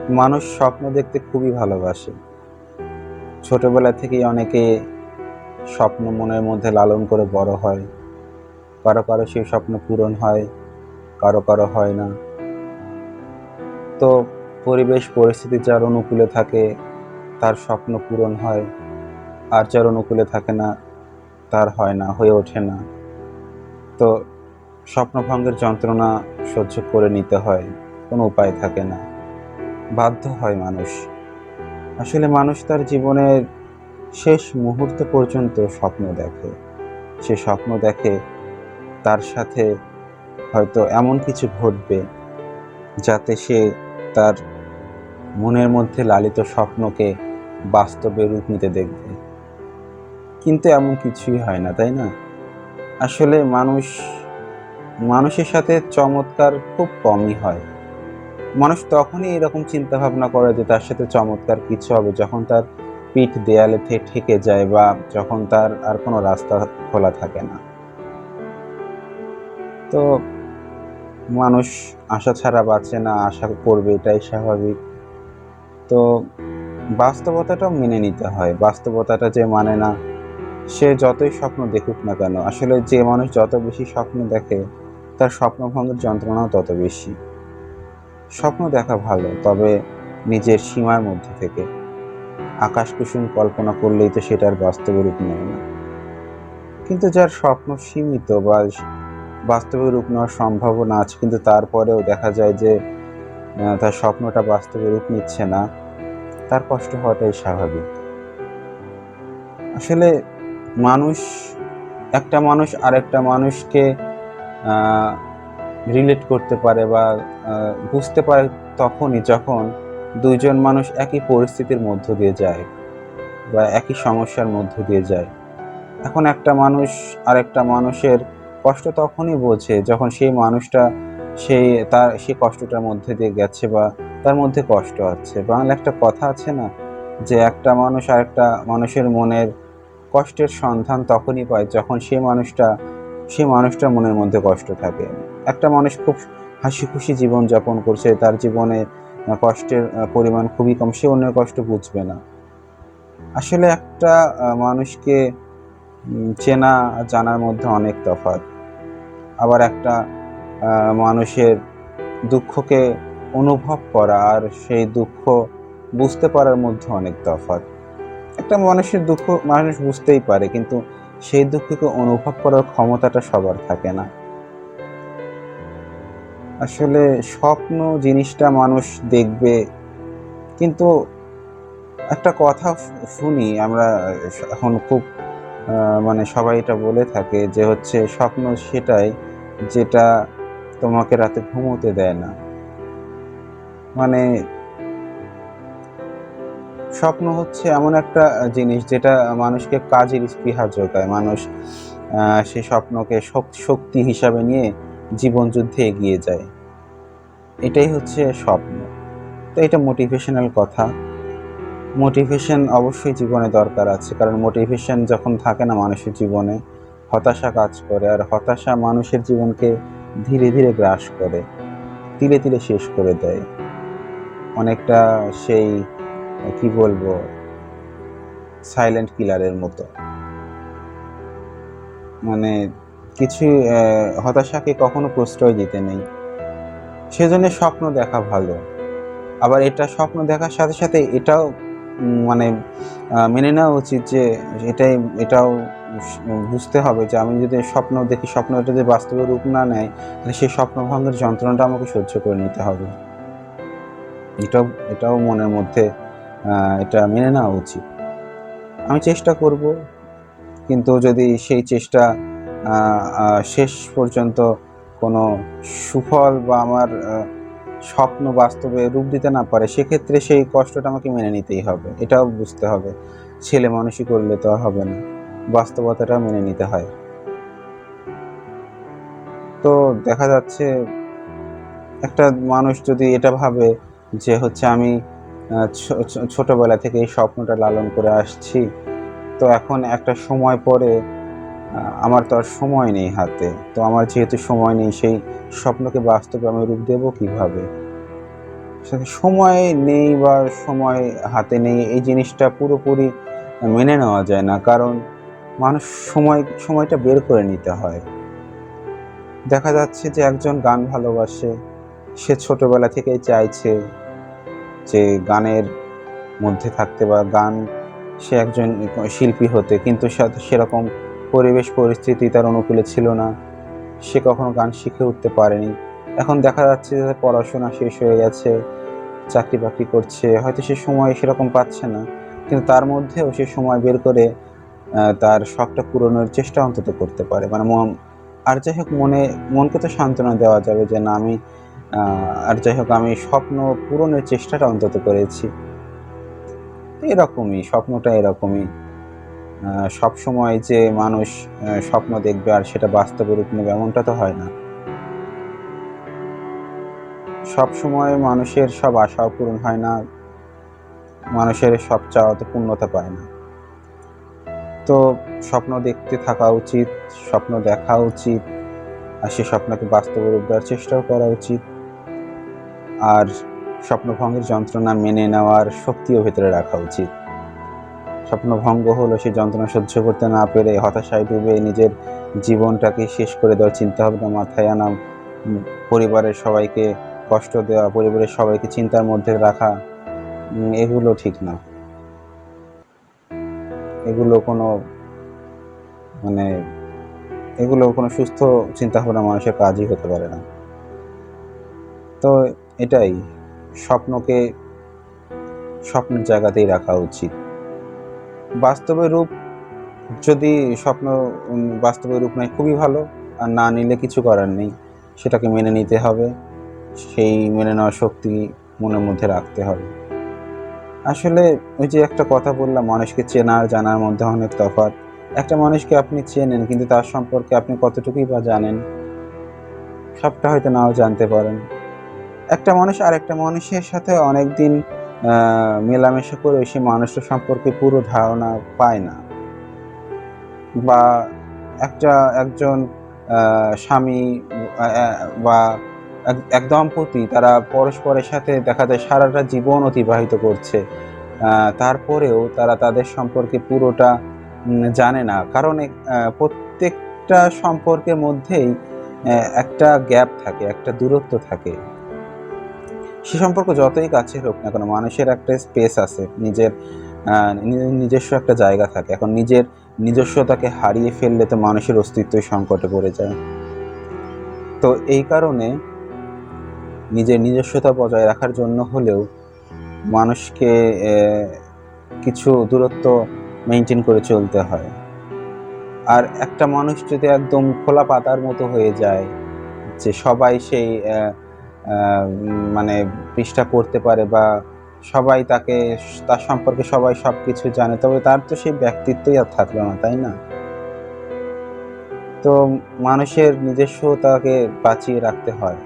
মানুষ স্বপ্ন দেখতে খুবই ভালোবাসে। ছোটবেলা থেকেই অনেকে স্বপ্ন মনের মধ্যে লালন করে বড় হয়। কারো, কারো সেই স্বপ্ন পূরণ হয়, কারো, কারো হয় না। তো পরিবেশ পরিস্থিতি যার অনুকূলে থাকে তার স্বপ্ন পূরণ হয়। আর যার অনুকূলে থাকে না তার হয় না, হয়ে ওঠে না। তো স্বপ্নভঙ্গের যন্ত্রণা সহ্য করে নিতে হয়। কোনো উপায় থাকে না। বাধ্য হয় মানুষ। আসলে মানুষ তার জীবনের শেষ মুহূর্ত পর্যন্ত স্বপ্ন দেখে। সে স্বপ্ন দেখে তার সাথে হয়তো এমন কিছু ঘটবে যাতে সে তার মনের মধ্যে লালিত স্বপ্নকে বাস্তবে রূপ নিতে দেখবে। কিন্তু এমন কিছুই হয় না, তাই না? আসলে মানুষের সাথে চমৎকার খুব কমই হয়। মানুষ তখনই এরকম চিন্তাভাবনা করে যে তার সাথে চমৎকার কিছু হবে যখন তার পিঠ দেয়ালে ঠেকে যায় বা যখন তার আর কোনো রাস্তা খোলা থাকে না। তো মানুষ আশা ছাড়া বাঁচে না, আশা করবে এটাই স্বাভাবিক। তো বাস্তবতাটাও মেনে নিতে হয়। বাস্তবতাটা যে মানে না, সে যতই স্বপ্ন দেখুক না কেন, আসলে যে মানুষ যত বেশি স্বপ্ন দেখে, তার স্বপ্নভঙ্গের যন্ত্রণাও তত বেশি। স্বপ্ন দেখা ভালো, তবে নিজের সীমার মধ্যে থেকে। আকাশ কুসুম কল্পনা করলেই তো সেটার বাস্তবে রূপ নেয় না। কিন্তু যার স্বপ্ন সীমিত বা বাস্তবে রূপ নেওয়ার সম্ভাবনা আছে, কিন্তু তারপরেও দেখা যায় যে তার স্বপ্নটা বাস্তবে রূপ নিচ্ছে না, তার কষ্ট হওয়াটাই স্বাভাবিক। আসলে মানুষ একটা মানুষ আরেকটা মানুষকে আ রিলেট করতে পারে বা বুঝতে পারে তখনই যখন ২ জন মানুষ একই পরিস্থিতির মধ্য দিয়ে যায় বা একই সমস্যার মধ্য দিয়ে যায়। এখন একটা মানুষ আরেকটা মানুষের কষ্ট তখনই বোঝে যখন সেই মানুষটা সেই কষ্টটার মধ্যে দিয়ে গেছে বা তার মধ্যে কষ্ট আছে। বাংলায় একটা কথা আছে না? যে একটা মানুষ আরেকটা মানুষের মনের কষ্টের সন্ধান তখনই পায় যখন সেই মানুষটার মনের মধ্যে কষ্ট থাকে। একটা মানুষ খুব হাসিখুশি জীবনযাপন করছে, তার জীবনে কষ্টের পরিমাণ খুবই কম, সে অন্যের কষ্ট বুঝবে না। আসলে একটা মানুষকে চেনা আর জানার মধ্যে অনেক তফাৎ। আবার একটা মানুষের দুঃখকে অনুভব করা আর সেই দুঃখ বুঝতে পারার মধ্যে অনেক তফাৎ। একটা মানুষের দুঃখ মানুষ বুঝতেই পারে, কিন্তু সেই দুঃখকে অনুভব করার ক্ষমতাটা সবার থাকে না। আসলে স্বপ্ন জিনিসটা মানুষ দেখবে, কিন্তু একটা কথা শুনি আমরা এখন খুব মানে সবাই এটা বলে থাকে যে হচ্ছে স্বপ্ন সেটাই যেটা তোমাকে রাতে ঘুমোতে দেয় না। মানে স্বপ্ন হচ্ছে এমন একটা জিনিস যেটা মানুষকে কাজের স্পৃহা যোগায়। মানুষ আ সেই স্বপ্নকে শক্তি হিসাবে নিয়ে জীবনযুদ্ধে এগিয়ে যায়। এটাই হচ্ছে স্বপ্ন। তো এটা মোটিভেশনাল কথা। মোটিভেশন অবশ্যই জীবনে দরকার আছে। কারণ মোটিভেশন যখন থাকে না মানুষের জীবনে, হতাশা কাজ করে। আর হতাশা মানুষের জীবনকে ধীরে, ধীরে গ্রাস করে। তিলে, তিলে শেষ করে দেয়। অনেকটা সেই কি বলবো? সাইলেন্ট কিলারের মতো। মানে কিছুই হতাশাকে কখনো প্রশ্রয় দিতে নেই। সেজন্য স্বপ্ন দেখা ভালো। আবার এটা স্বপ্ন দেখার সাথে, সাথে এটাও মানে মেনে নেওয়া উচিত যে এটাই এটাও বুঝতে হবে যে আমি যদি স্বপ্ন দেখি, স্বপ্নটা যদি বাস্তবে রূপ না নেয়, তাহলে সেই স্বপ্নভঙ্গের যন্ত্রণাটা আমাকে সহ্য করে নিতে হবে। এটাও এটাও মনের মধ্যে আ এটা মেনে নেওয়া উচিত। আমি চেষ্টা করব, কিন্তু যদি সেই চেষ্টা আ আ শেষ পর্যন্ত কোনো সুফল বা আমার স্বপ্ন বাস্তবে রূপ দিতে না পারে, সেক্ষেত্রে সেই কষ্টটা আমাকে মেনে নিতেই হবে। এটাও বুঝতে হবে। ছেলেমানুষি করলে তো আর হবে না। বাস্তবতাটাও মেনে নিতে হয়। তো দেখা যাচ্ছে একটা মানুষ যদি এটা ভাবে যে হচ্ছে আমি ছোটবেলা থেকে এই স্বপ্নটা লালন করে আসছি। তো এখন একটা সময় পরে আমার তো আর সময় নেই হাতে। তো আমার যেহেতু সময় নেই, সেই স্বপ্নকে বাস্তবে আমি রূপ দেব কিভাবে? সময় নেই বা সময় হাতে নেই, এই জিনিসটা পুরোপুরি মেনে নেওয়া যায় না। কারণ মানুষ সময়টা বের করে নিতে হয়। দেখা যাচ্ছে যে একজন গান ভালোবাসে, সে ছোটবেলা থেকেই চাইছে যে গানের মধ্যে থাকতে বা সে একজন শিল্পী হতে, কিন্তু সেরকম পরিবেশ পরিস্থিতি তার অনুকূলে ছিল না। সে কখনো গান শিখে উঠতে পারেনি। এখন দেখা যাচ্ছে যে পড়াশোনা শেষ হয়ে গেছে, চাকরি বাকরি করছে, হয়তো সে সময় সেরকম পাচ্ছে না, কিন্তু তার মধ্যেও সে সময় বের করে তার শখটা পূরণের চেষ্টা অন্তত করতে পারে। মানে আর যাই হোক, মনকে তো সান্ত্বনা দেওয়া যাবে যে না, আর যাই হোক, আমি স্বপ্ন পূরণের চেষ্টাটা অন্তত করেছি। এরকমই স্বপ্নটা, এরকমই সবসময় যে মানুষ স্বপ্ন দেখবে আর সেটা বাস্তবে রূপ নেবে, এমনটা তো হয় না। সবসময় মানুষের সব আশাও পূরণ হয় না, মানুষের সব চাওয়া তো পূর্ণতা পায় না। তো স্বপ্ন দেখতে থাকা উচিত, স্বপ্ন দেখা উচিত, আর সে স্বপ্নকে বাস্তবে রূপ দেওয়ার চেষ্টাও করা উচিত। আর স্বপ্নভঙ্গের যন্ত্রণা মেনে নেওয়ার শক্তিও ভেতরে রাখা উচিত। স্বপ্নভঙ্গ হলো সেই যন্ত্রণা সহ্য করতে না পেরে হতাশায় ডুবে নিজের জীবনটাকে শেষ করে দেওয়ার চিন্তাভাবনা মাথায় আনা, পরিবারের সবাইকে কষ্ট দেওয়া, পরিবারের সবাইকে চিন্তার মধ্যে রাখা, এগুলো ঠিক না। এগুলো কোনো মানে এগুলো কোনো সুস্থ চিন্তাভাবনা মানুষের কাজই হতে পারে না। তো এটাই, স্বপ্নকে স্বপ্নের জায়গাতেই রাখা উচিত। বাস্তবে রূপ যদি স্বপ্ন বাস্তবে রূপ নেয় খুবই ভালো, আর না নিলে কিছু করার নেই, সেটাকে মেনে নিতে হবে। সেই মেনে নেওয়ার শক্তি মনের মধ্যে রাখতে হবে। আসলে ওই যে একটা কথা বললাম, মানুষকে চেনা আর জানার মধ্যে অনেক তফাৎ। একটা মানুষকে আপনি চেনেন, কিন্তু তার সম্পর্কে আপনি কতটুকুই বা জানেন? সবটা হয়তো নাও জানতে পারেন। একটা মানুষ আরেকটা মানুষের সাথে অনেকদিন মেলামেশা করে সে মানুষটার সম্পর্কে পুরো ধারণা পায় না। বা একজন স্বামী বা এক দম্পতি, তারা পরস্পরের সাথে দেখা যায় সারাটা জীবন অতিবাহিত করছে। তারপরেও তারা তাদের সম্পর্কে পুরোটা জানে না। কারণ প্রত্যেকটা সম্পর্কের মধ্যেই একটা গ্যাপ থাকে, একটা দূরত্ব থাকে। সে সম্পর্ক যতই কাছের হোক না কেন, মানুষের একটা স্পেস আছে, নিজস্ব একটা জায়গা থাকে। এখন নিজস্বতাকে হারিয়ে ফেললে তো মানুষের অস্তিত্বই সংকটে পড়ে যায়। তো এই কারণে নিজের নিজস্বতা বজায় রাখার জন্য হলেও মানুষকে কিছু দূরত্ব মেনটেন করে চলতে হয়। আর একটা মানুষ যদি একদম খোলা পাতার মতো হয়ে যায়, যে সবাই সেই মানে পৃষ্ঠা পড়তে পারে বা সবাই তার সম্পর্কে সবাই সবকিছু জানে, তবে তার তো সেই ব্যক্তিত্বই আর থাকলো না, তাই না? তো মানুষের নিজস্বতাকে বাঁচিয়ে রাখতে হয়।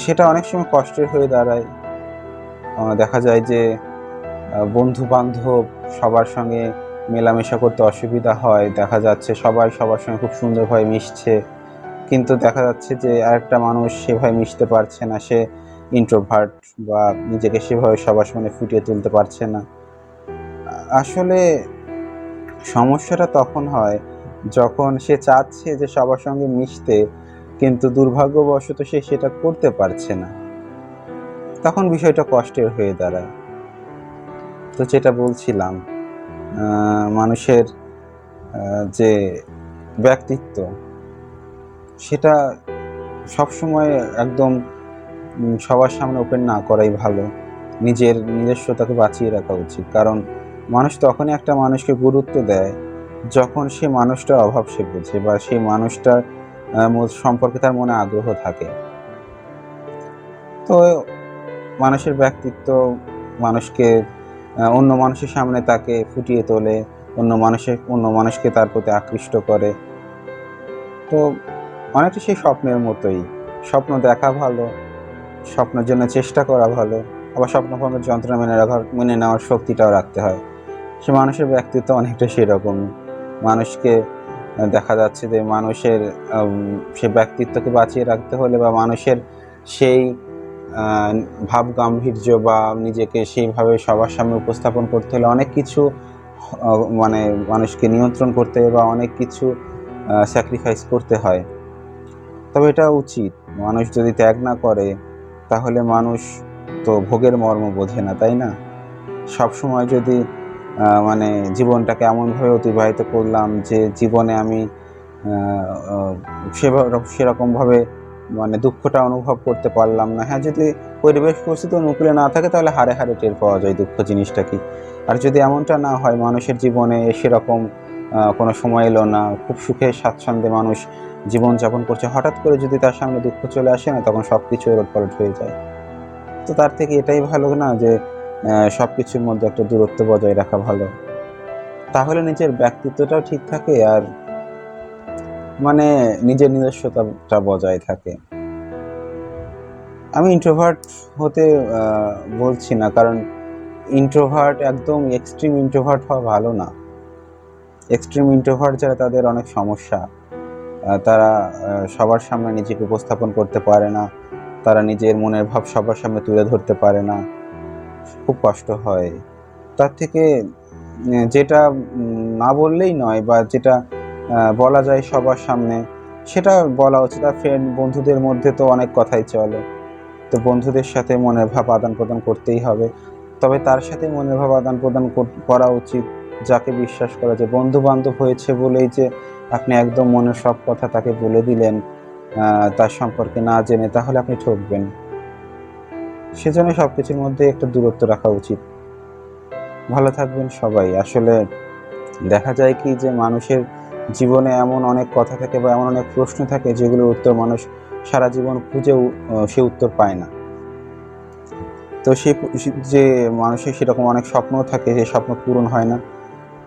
সেটা অনেক সময় কষ্টের হয়ে দাঁড়ায়। দেখা যায় যে বন্ধু-বান্ধব সবার সঙ্গে মেলামেশা করতে অসুবিধা হয়। দেখা যাচ্ছে সবাই সবার সঙ্গে খুব সুন্দরভাবে মিশছে। কিন্তু দেখা যাচ্ছে যে আরেকটা মানুষ সেভাবে মিশতে পারছে না। সে ইন্ট্রোভার্ট বা নিজেকে সেভাবে সবার সামনে ফুটিয়ে তুলতে পারছে না। আসলে সমস্যাটা তখন হয় যখন সে চাচ্ছে যে সবার সঙ্গে মিশতে, কিন্তু দুর্ভাগ্যবশত সে সেটা করতে পারছে না। তখন বিষয়টা কষ্টের হয়ে দাঁড়ায়। তো যেটা বলছিলাম, মানুষের যে ব্যক্তিত্ব, সেটা সবসময় একদম সবার সামনে ওপেন না করাই ভালো। নিজস্বতাকে বাঁচিয়ে রাখা উচিত। কারণ মানুষ তখনই একটা মানুষকে গুরুত্ব দেয় যখন সে মানুষটার অভাব সে বোঝে বা সেই মানুষটার সম্পর্কে তার মনে আগ্রহ থাকে। তো মানুষের ব্যক্তিত্ব মানুষকে অন্য মানুষের সামনে তাকে ফুটিয়ে তোলে, অন্য মানুষকে তার প্রতি আকৃষ্ট করে। তো অনেকটা সেই স্বপ্নের মতোই। স্বপ্ন দেখা ভালো, স্বপ্নের জন্য চেষ্টা করা ভালো, আবার স্বপ্নভঙ্গের যন্ত্রণা মেনে নেওয়ার শক্তিটাও রাখতে হয়। সে মানুষের ব্যক্তিত্ব অনেকটা সেরকমই। মানুষকে দেখা যাচ্ছে যে মানুষের সে ব্যক্তিত্বকে বাঁচিয়ে রাখতে হলে বা মানুষের সেই ভাব গাম্ভীর্য বা নিজেকে সেইভাবে সবার সামনে উপস্থাপন করতে হলে অনেক কিছু মানে মানুষকে নিয়ন্ত্রণ করতে হয় বা অনেক কিছু স্যাক্রিফাইস করতে হয়। তবে এটা উচিত। মানুষ যদি ত্যাগ না করে তাহলে মানুষ তো ভোগের মর্ম বোঝে না, তাই না? সবসময় যদি মানে জীবনটাকে এমনভাবে অতিবাহিত করলাম যে জীবনে আমি সেরকমভাবে মানে দুঃখটা অনুভব করতে পারলাম না। হ্যাঁ, যদি পরিবেশ পরিস্থিতি অনুকূলে না থাকে তাহলে হাড়ে, হাড়ে টের পাওয়া যায় দুঃখ জিনিসটা কি। আর যদি এমনটা না হয় মানুষের জীবনে সেরকম কোনো সময় এলো না, খুব সুখে স্বাচ্ছন্দ্যে মানুষ জীবনযাপন করছে, হঠাৎ করে যদি তার সামনে দুঃখ চলে আসে না তখন সবকিছু ওলটপালট হয়ে যায়। তো তার থেকে এটাই ভালো না যে সবকিছুর মধ্যে একটা দূরত্ব বজায় রাখা ভালো। তাহলে নিজের ব্যক্তিত্বটাও ঠিক থাকে আর মানে নিজের নিজস্বতাটা বজায় থাকে। আমি ইন্ট্রোভার্ট হতে বলছি না, কারণ ইন্ট্রোভার্ট একদম এক্সট্রিম ইন্ট্রোভার্ট হওয়া ভালো না। এক্সট্রিম ইন্ট্রোভার্ট যারা তাদের অনেক সমস্যা। তারা সবার সামনে নিজেকে উপস্থাপন করতে পারে না। তারা নিজের মনের ভাব সবার সামনে তুলে ধরতে পারে না। খুব কষ্ট হয়। তার থেকে যেটা না বললেই নয় বা যেটা বলা যায় সবার সামনে সেটা বলা উচিত। আর বন্ধুদের মধ্যে তো অনেক কথাই চলে। তো বন্ধুদের সাথে মনের ভাব আদান-প্রদান করতেই হবে। তবে তার সাথে মনের ভাব আদান-প্রদান করা উচিত যাকে বিশ্বাস করা যায়। বন্ধু-বান্ধব হয়েছে বলেই যে আপনি একদম মনের সব কথা তাকে বলে দিলেন তার সম্পর্কে না জেনে, তাহলে আপনি ঠকবেন। সেজন্য সবকিছুর মধ্যে একটা দূরত্ব রাখা উচিত। ভালো থাকবেন সবাই। আসলে দেখা যায় কি যে মানুষের জীবনে এমন অনেক কথা থাকে বা এমন অনেক প্রশ্ন থাকে যেগুলোর উত্তর মানুষ সারা জীবন খুঁজেও সে উত্তর পায় না। তো যে মানুষের সেরকম অনেক স্বপ্নও থাকে, যে স্বপ্ন পূরণ হয় না।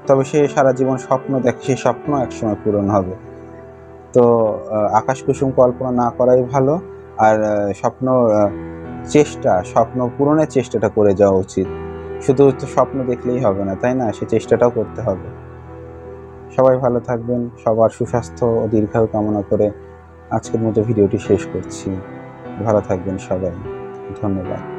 তবে সে সারা জীবন স্বপ্ন দেখে, সেই স্বপ্ন একসময় পূরণ হবে। তো আকাশ কুসুম কল্পনা না করাই ভালো। আর স্বপ্ন পূরণের চেষ্টাটা করে যাওয়া উচিত। শুধু তো স্বপ্ন দেখলেই হবে না, তাই না? সে চেষ্টাটাও করতে হবে। সবাই ভালো থাকবেন। সবার সুস্বাস্থ্য ও দীর্ঘায়ু কামনা করে আজকের মতো ভিডিওটি শেষ করছি। ভালো থাকবেন সবাই। ধন্যবাদ।